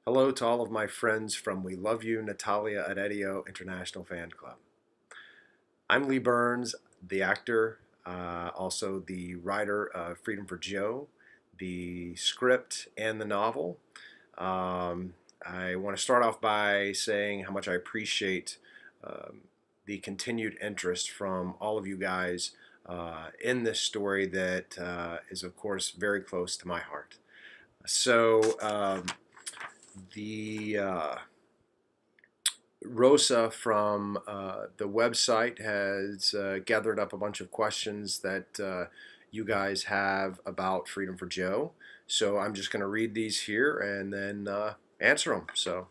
Hello to all of my friends from We Love You, Natalia at Edio International Fan Club. I'm Lee Burns, the actor, also the writer of Freedom for Joe, the script, and the novel. Um, I want to start off by saying how much I appreciate um, the continued interest from all of you guys in this story that is, of course, very close to my heart. So, the Rosa from the website has gathered up a bunch of questions that you guys have about Freedom for Joe. So I'm just going to read these here and then answer them. So,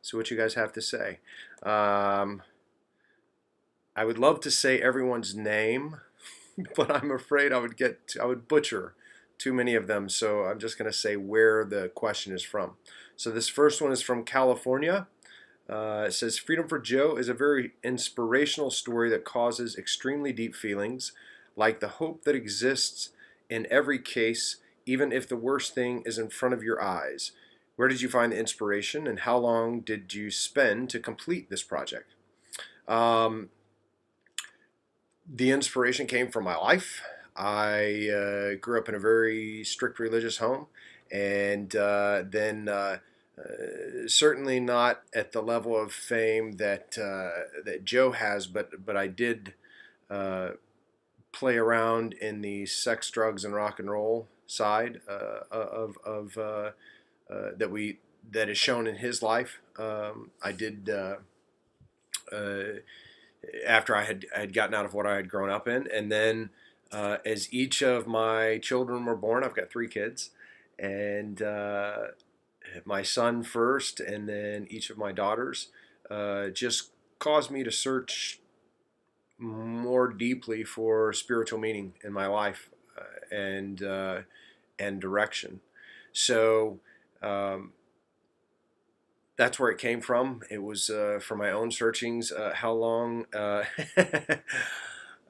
see what you guys have to say. Um, I would love to say everyone's name, but I'm afraid I would butcher too many of them. So I'm just going to say where the question is from. So this first one is from California. It says, Freedom for Joe is a very inspirational story that causes extremely deep feelings, like the hope that exists in every case, even if the worst thing is in front of your eyes. Where did you find the inspiration, and how long did you spend to complete this project? Um, the inspiration came from my life. I grew up in a very strict religious home, and then certainly not at the level of fame that Joe has, but I did uh, play around in the sex, drugs, and rock and roll side that we that is shown in his life. I did uh, after I had gotten out of what I had grown up in, and then as each of my children were born, I've got three kids, and my son first, and then each of my daughters, just caused me to search more deeply for spiritual meaning in my life and direction. So um, that's where it came from. It was from my own searchings. How long?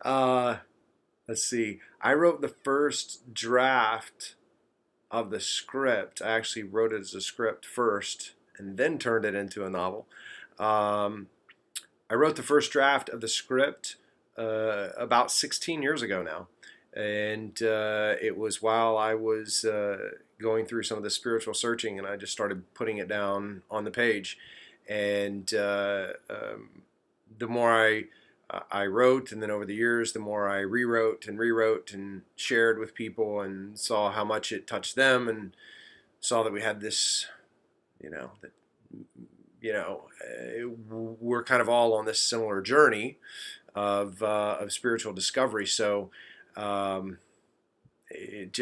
Uh, let's see. I wrote the first draft of the script. I actually wrote it as a script first and then turned it into a novel. Um, I wrote the first draft of the script about 16 years ago now. And it was while I was going through some of the spiritual searching, and I just started putting it down on the page. And the more I wrote, and then over the years, the more I rewrote and shared with people, and saw how much it touched them, and saw that we had this, that we're kind of all on this similar journey of spiritual discovery. So um, it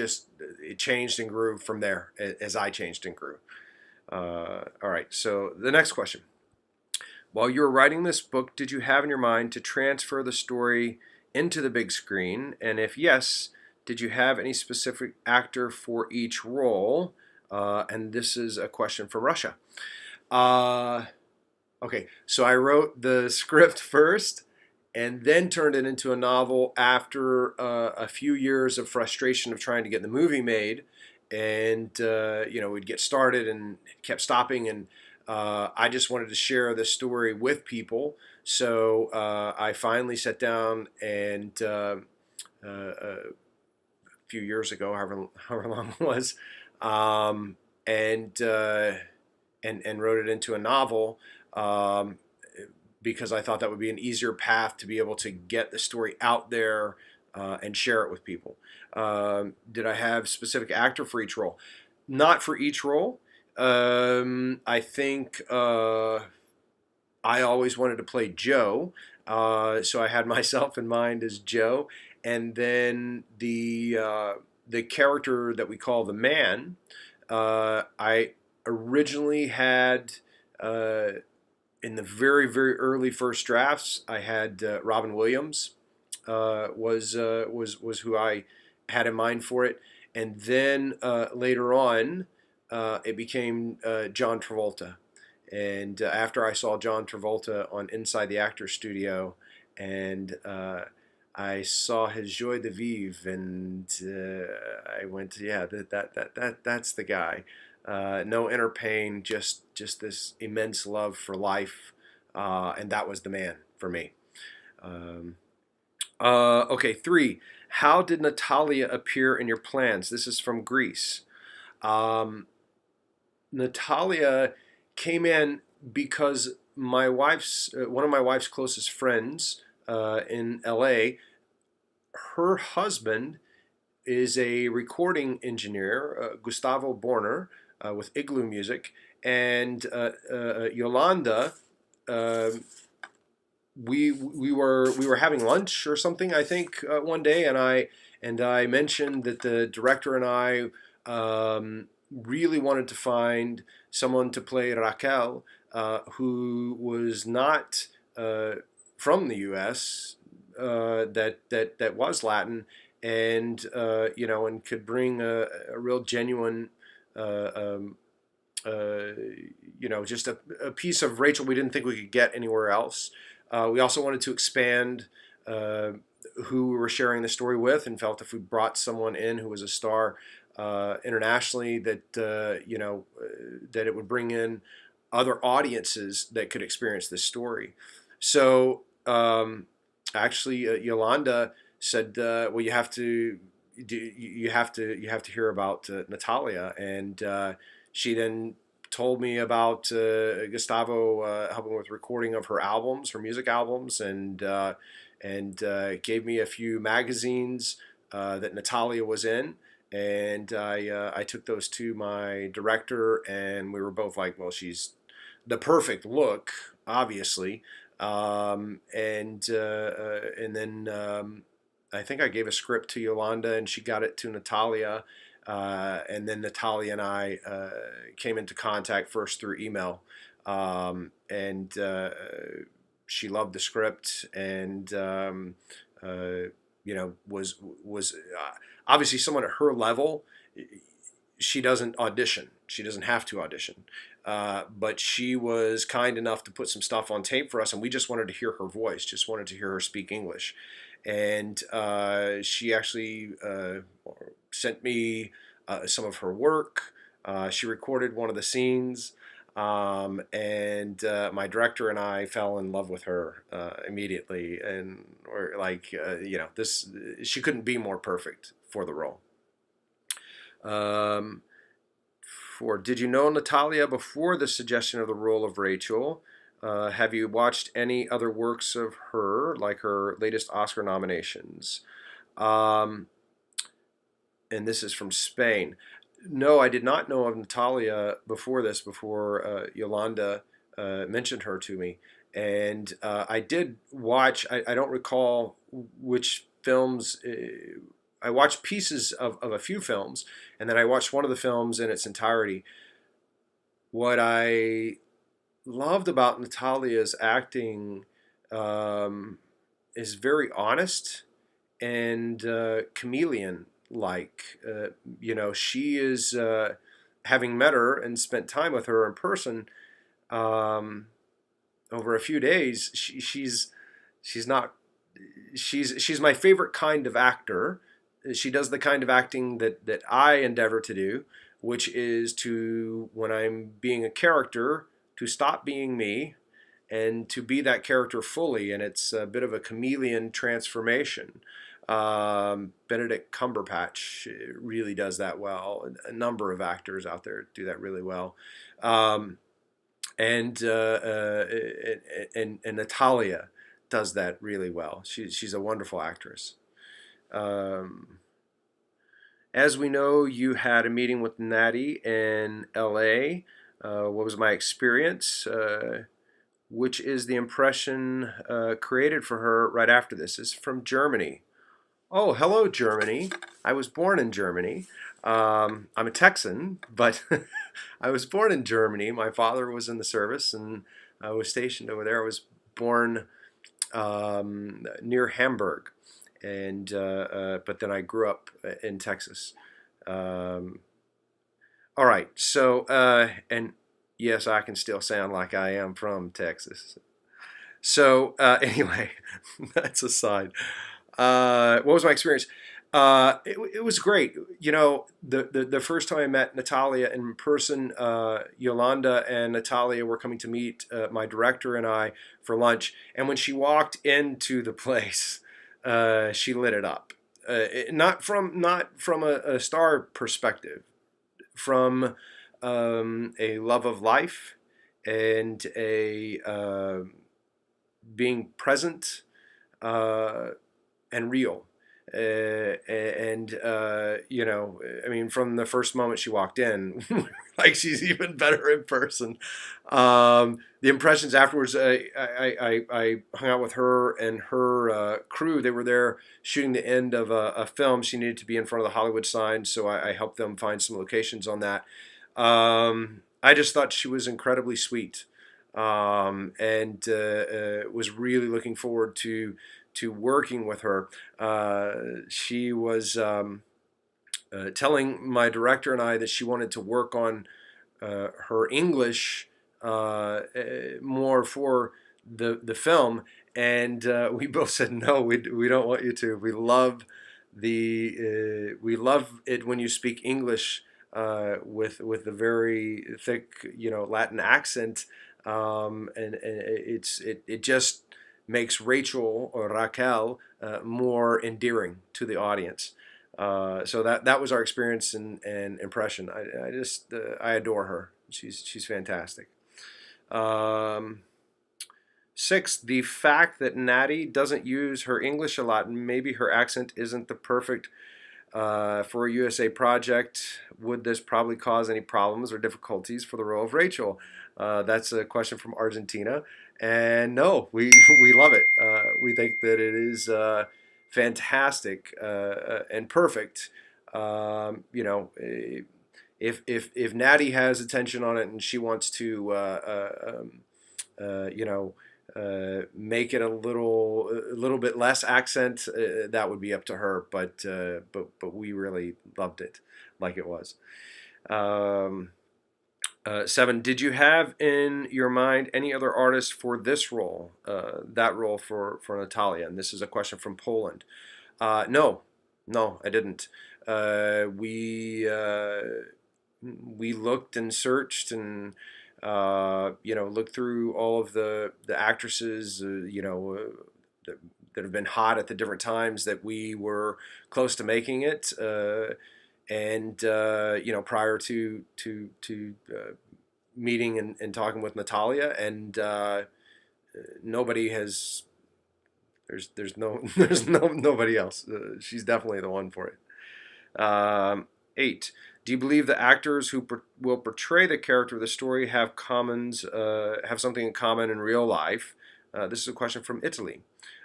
changed and grew from there as I changed and grew. All right. So the next question. While you were writing this book, did you have in your mind to transfer the story into the big screen? And if yes, did you have any specific actor for each role? And this is a question from Russia. Uh, okay, so I wrote the script first and then turned it into a novel after a few years of frustration of trying to get the movie made. And, we'd get started and it kept stopping. And I just wanted to share this story with people. So I finally sat down and a few years ago, however long it was, um, and, uh, and wrote it into a novel. Um, because I thought that would be an easier path to be able to get the story out there and share it with people. Did I have specific actor for each role? Not for each role. I think I always wanted to play Joe, so I had myself in mind as Joe, and then the character that we call the Man. I originally had. In the very very early first drafts, I had Robin Williams was who I had in mind for it, and then later on, it became John Travolta. And after I saw John Travolta on Inside the Actors Studio, and I saw his joie de vivre, and I went, yeah, that's the guy. no inner pain, just this immense love for life, and that was the man for me. Um, okay, 3. How did Natalia appear in your plans? This is from Greece. Um, Natalia came in because my wife's one of my wife's closest friends in LA, her husband is a recording engineer, Gustavo Borner, with Igloo Music, and Yolanda. Uh, we were having lunch or something, I think, one day, and I mentioned that the director and I really wanted to find someone to play Raquel, who was not from the U.S. That was Latin, and and could bring a real genuine. Uh, um, just a piece of Rachel we didn't think we could get anywhere else. We also wanted to expand uh, who we were sharing the story with, and felt if we brought someone in who was a star internationally, that it would bring in other audiences that could experience this story. So actually, Yolanda said, "Well, you have to hear about Natalia," and she then told me about Gustavo helping with recording of her albums, her music albums, and gave me a few magazines that Natalia was in. And I took those to my director, and we were both like, "Well, she's the perfect look, obviously." And then I think I gave a script to Yolanda, and she got it to Natalia. And then Natalia and I came into contact first through email, and she loved the script, and was obviously someone at her level. She doesn't audition. She doesn't have to audition. But she was kind enough to put some stuff on tape for us, and we just wanted to hear her voice, just wanted to hear her speak English. And she actually sent me some of her work. She recorded one of the scenes, and my director and I fell in love with her immediately. And we're like, this she couldn't be more perfect for the role. 4. Did you know Natalia before the suggestion of the role of Rachel? Have you watched any other works of her, like her latest Oscar nominations? And this is from Spain. No, I did not know of Natalia before Yolanda mentioned her to me. And I did watch, I don't recall which films. I watched pieces of a few films, and then I watched one of the films in its entirety. What I loved about Natalia's acting is very honest and chameleon-like. She is, having met her and spent time with her in person um, over a few days. She's my favorite kind of actor. She does the kind of acting that I endeavor to do, which is to, when I'm being a character, to stop being me and to be that character fully. And it's a bit of a chameleon transformation. Benedict Cumberbatch really does that well. A number of actors out there do that really well. And Natalia does that really well. She's a wonderful actress. As we know, you had a meeting with Natty in LA. What was my experience? Which is the impression created for her right after this? Is from Germany. Oh, hello, Germany. I was born in Germany. I'm a Texan, but I was born in Germany. My father was in the service, and I was stationed over there. I was born near Hamburg, and but then I grew up in Texas. All right, so and yes, I can still sound like I am from Texas. So anyway, that's aside. What was my experience? It was great. The first time I met Natalia in person, Yolanda and Natalia were coming to meet my director and I for lunch. And when she walked into the place, she lit it up. Not from a star perspective, from a love of life and a being present and real. I mean, from the first moment she walked in, like she's even better in person. The impressions afterwards, I hung out with her and her crew. They were there shooting the end of a film. She needed to be in front of the Hollywood sign, so I helped them find some locations on that. I just thought she was incredibly sweet, and was really looking forward to working with her. She was telling my director and I that she wanted to work on her English more for the film, and we both said no. We don't want you to. We love it when you speak English with a very thick Latin accent, and it just makes Rachel or Raquel more endearing to the audience. So that was our experience and impression. I adore her. She's fantastic. 6, the fact that Natty doesn't use her English a lot, and maybe her accent isn't the perfect for a USA project. Would this probably cause any problems or difficulties for the role of Rachel? That's a question from Argentina. And no, we love it. We think that it is fantastic and perfect. If Natty has attention on it and she wants to, make it a little bit less accent, that would be up to her. But we really loved it like it was. 7, did you have in your mind any other artists for this role, that role for Natalia? And this is a question from Poland. No, I didn't. We looked and searched and looked through all of the actresses that have been hot at the different times that we were close to making it. And prior to meeting and talking with Natalia, and nobody has. There's nobody else. She's definitely the one for it. 8. Do you believe the actors who will portray the character of the story have something in common in real life? This is a question from Italy.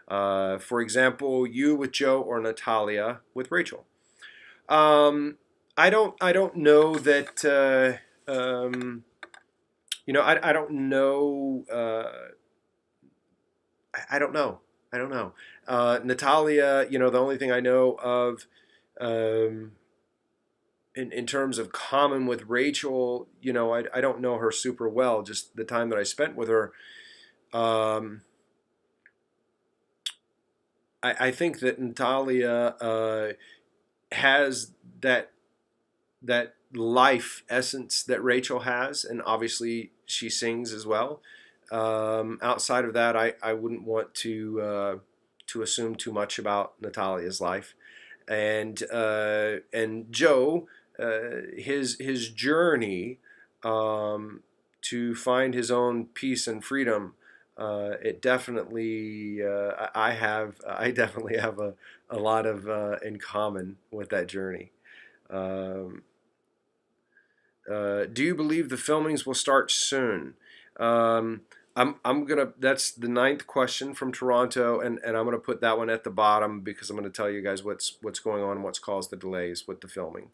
For example, you with Joe or Natalia with Rachel. I don't know that. I don't know. I don't know. I don't know. Natalia, the only thing I know of, in terms of common with Rachel, I don't know her super well. Just the time that I spent with her. I think that Natalia has that life essence that Rachel has, and obviously she sings as well. Outside of that, I wouldn't want to assume too much about Natalia's life, and Joe, his journey to find his own peace and freedom. It definitely I definitely have a lot of in common with that journey. Do you believe the filmings will start soon? I'm gonna. That's the 9th question from Toronto, and I'm gonna put that one at the bottom because I'm gonna tell you guys what's going on, what's caused the delays with the filming.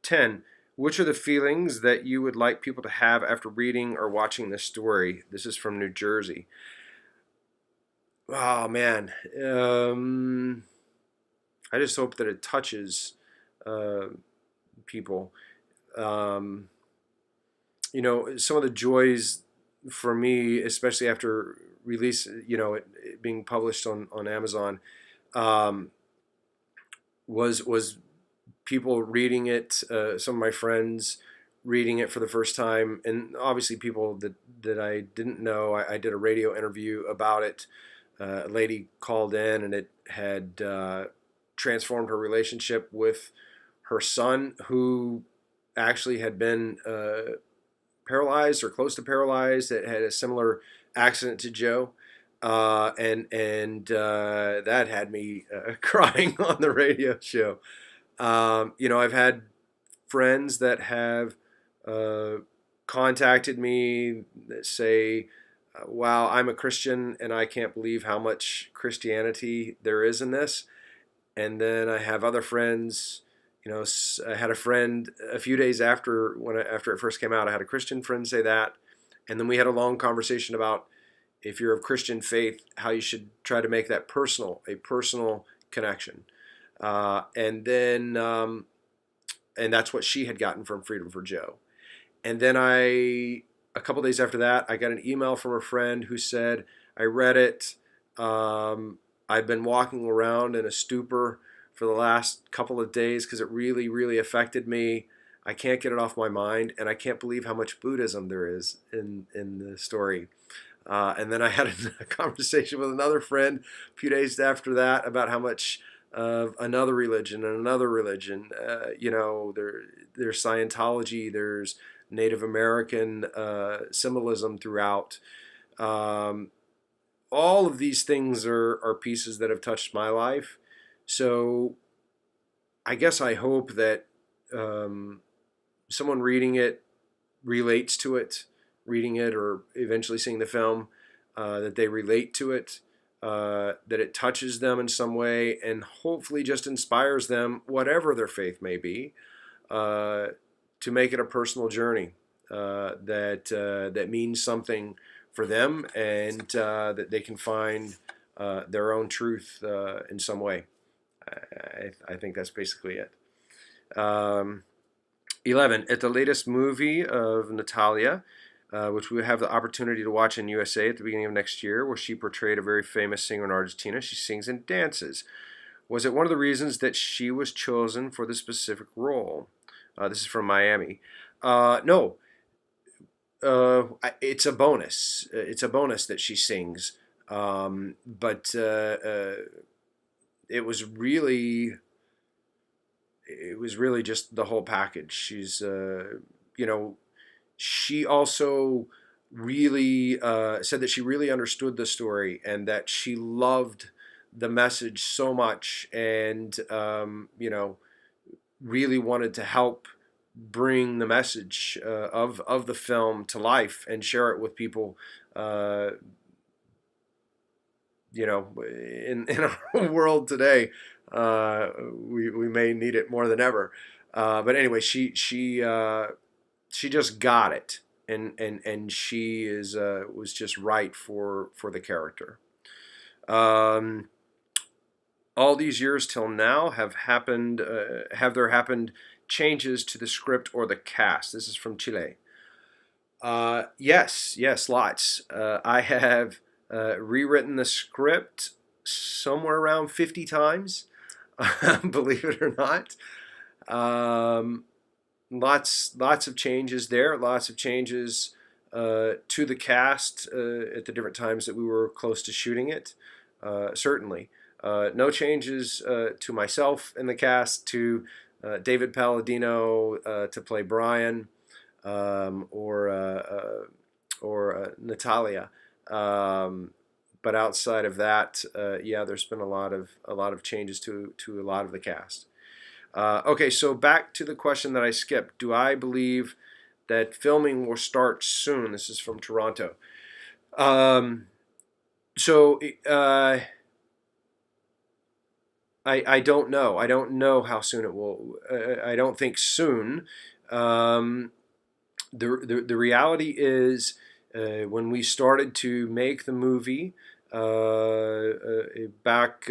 10. Which are the feelings that you would like people to have after reading or watching this story? This is from New Jersey. Oh man, I just hope that it touches people. Some of the joys for me, especially after release, it being published on Amazon, was people reading it. Some of my friends reading it for the first time, and obviously people that I didn't know. I did a radio interview about it. A lady called in, and it had transformed her relationship with her son, who actually had been paralyzed or close to paralyzed. That had a similar accident to Joe, and that had me crying on the radio show. I've had friends that have uh, contacted me that say, "Wow, I'm a Christian, and I can't believe how much Christianity there is in this." And then I have other friends. I had a friend a few days after it first came out. I had a Christian friend say that, and then we had a long conversation about, if you're of Christian faith, how you should try to make that a personal connection. And that's what she had gotten from Freedom for Joe. And then a couple days after that, I got an email from a friend who said, I read it. I've been walking around in a stupor for the last couple of days because it really, really affected me. I can't get it off my mind, and I can't believe how much Buddhism there is in the story. And then I had a conversation with another friend a few days after that about how much of another religion and another religion. There's Scientology, there's Native American symbolism throughout. All of these things are pieces that have touched my life. So I guess I hope that someone reading it relates to it, reading it or eventually seeing the film, that they relate to it, that it touches them in some way, and hopefully just inspires them, whatever their faith may be, to make it a personal journey that means something for them, and that they can find their own truth in some way. I think that's basically it. 11. At the latest movie of Natalia, which we have the opportunity to watch in USA at the beginning of next year, where she portrayed a very famous singer in Argentina, she sings and dances. Was it one of the reasons that she was chosen for the specific role? This is from Miami. No. It's a bonus. It's a bonus that she sings. But it was really just the whole package. She's, she also really said that she really understood the story and that she loved the message so much, and really wanted to help bring the message of the film to life and share it with people. In our world today, we may need it more than ever. But anyway, she just got it, and she was just right for the character. All these years till now have there happened changes to the script or the cast? This is from Chile. Yes, lots. I have rewritten the script somewhere around 50 times, believe it or not. Lots of changes there. Lots of changes to the cast at the different times that we were close to shooting it. Certainly. No changes to myself in the cast, to David Palladino to play Brian, or Natalia. But outside of that, there's been a lot of changes to a lot of the cast. Okay, so back to the question that I skipped. Do I believe that filming will start soon? This is from Toronto. I don't know. I don't know how soon it will. I don't think soon. The reality is, when we started to make the movie back,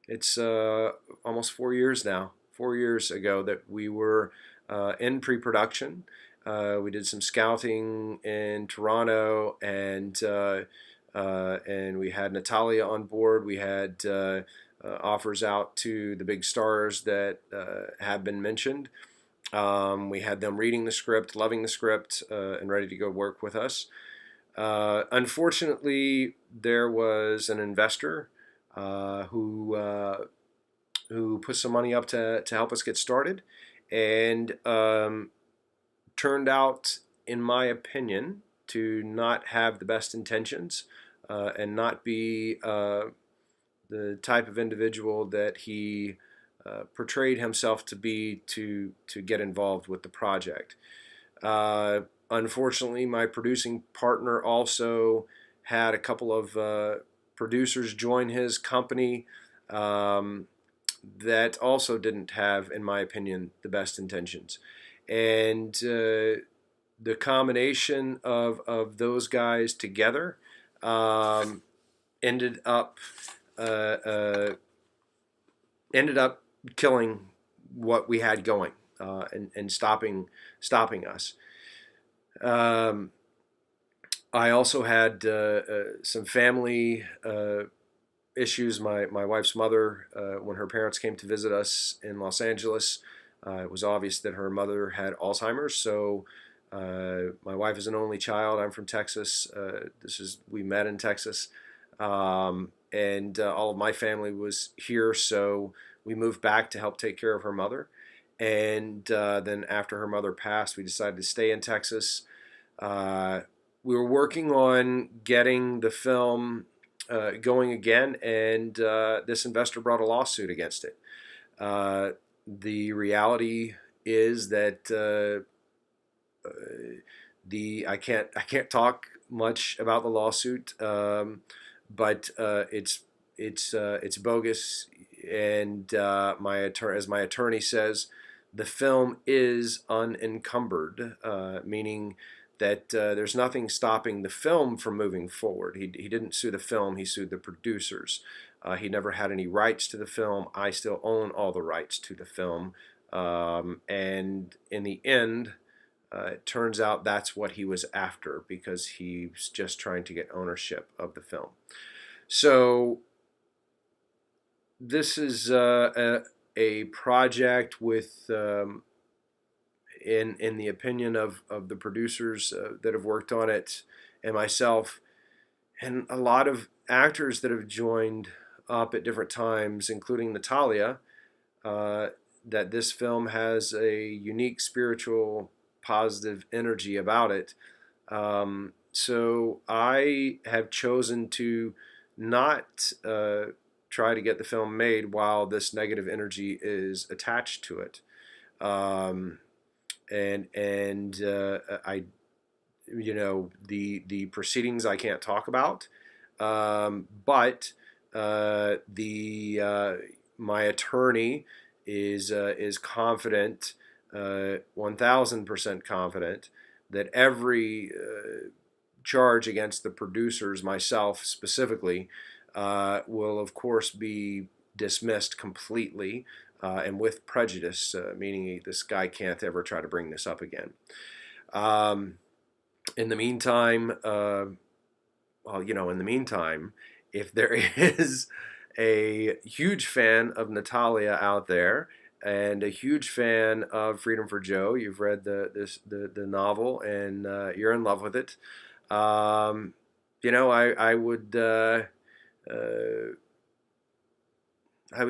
it's almost 4 years now. 4 years ago that we were in pre-production. We did some scouting in Toronto, and and we had Natalia on board. We had offers out to the big stars that have been mentioned. We had them reading the script, loving the script, and ready to go work with us. Unfortunately, there was an investor who put some money up to help us get started, and turned out, in my opinion, to not have the best intentions and not be the type of individual that he portrayed himself to be to get involved with the project. Unfortunately, my producing partner also had a couple of producers join his company that also didn't have, in my opinion, the best intentions. And the combination of those guys together ended up uh, uh, ended up killing what we had going and stopping us. I also had some family issues. My wife's mother, when her parents came to visit us in Los Angeles, it was obvious that her mother had Alzheimer's. So my wife is an only child. I'm from Texas. We met in Texas, and all of my family was here. So we moved back to help take care of her mother. And then after her mother passed, we decided to stay in Texas. We were working on getting the film going again, and this investor brought a lawsuit against it. The reality is that I can't talk much about the lawsuit, but it's bogus, and as my attorney says, the film is unencumbered, meaning that there's nothing stopping the film from moving forward. He didn't sue the film, he sued the producers. He never had any rights to the film. I still own all the rights to the film. And in the end, it turns out that's what he was after, because he was just trying to get ownership of the film. So this is a project with, in the opinion of the producers that have worked on it, and myself, and a lot of actors that have joined up at different times, including Natalia, that this film has a unique spiritual positive energy about it. So I have chosen to not try to get the film made while this negative energy is attached to it. I, the proceedings I can't talk about, but my attorney is confident, 1,000% confident, that every charge against the producers, myself specifically, will of course be dismissed completely and with prejudice, meaning this guy can't ever try to bring this up again. In the meantime, if there is a huge fan of Natalia out there and a huge fan of Freedom for Joe, you've read the novel and you're in love with it, I would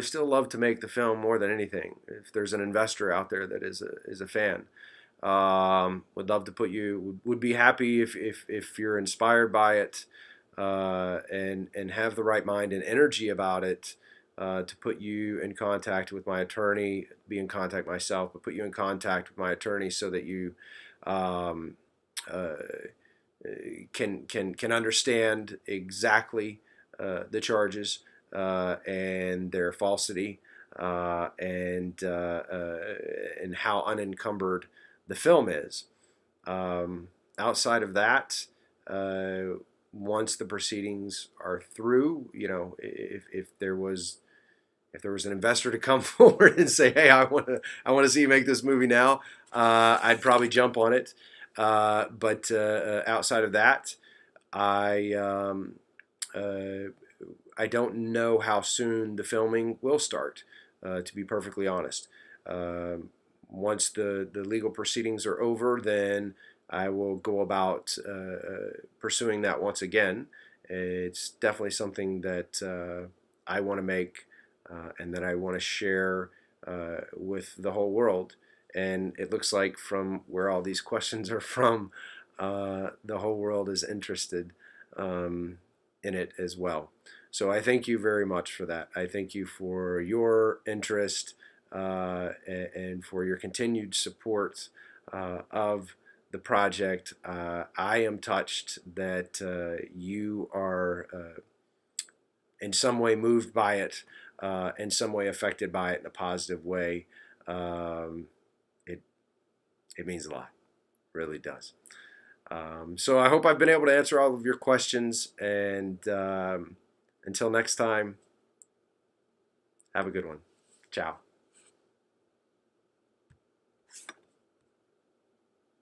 still love to make the film more than anything. If there's an investor out there that is a fan, would love to would be happy if you're inspired by it, and have the right mind and energy about it, to put you in contact with my attorney, be in contact myself, but put you in contact with my attorney so that you can understand exactly the charges and their falsity, and how unencumbered the film is. Outside of that, once the proceedings are through, if there was an investor to come forward and say, "Hey, I want to see you make this movie now," I'd probably jump on it. But outside of that, I I don't know how soon the filming will start, to be perfectly honest. Once the legal proceedings are over, then I will go about pursuing that once again. It's definitely something that I want to make and that I want to share with the whole world. And it looks like from where all these questions are from, the whole world is interested in it as well. So I thank you very much for that. I thank you for your interest and for your continued support of the project. I am touched that you are in some way moved by it, in some way affected by it in a positive way. It it means a lot, really does. So I hope I've been able to answer all of your questions, and until next time, have a good one. Ciao.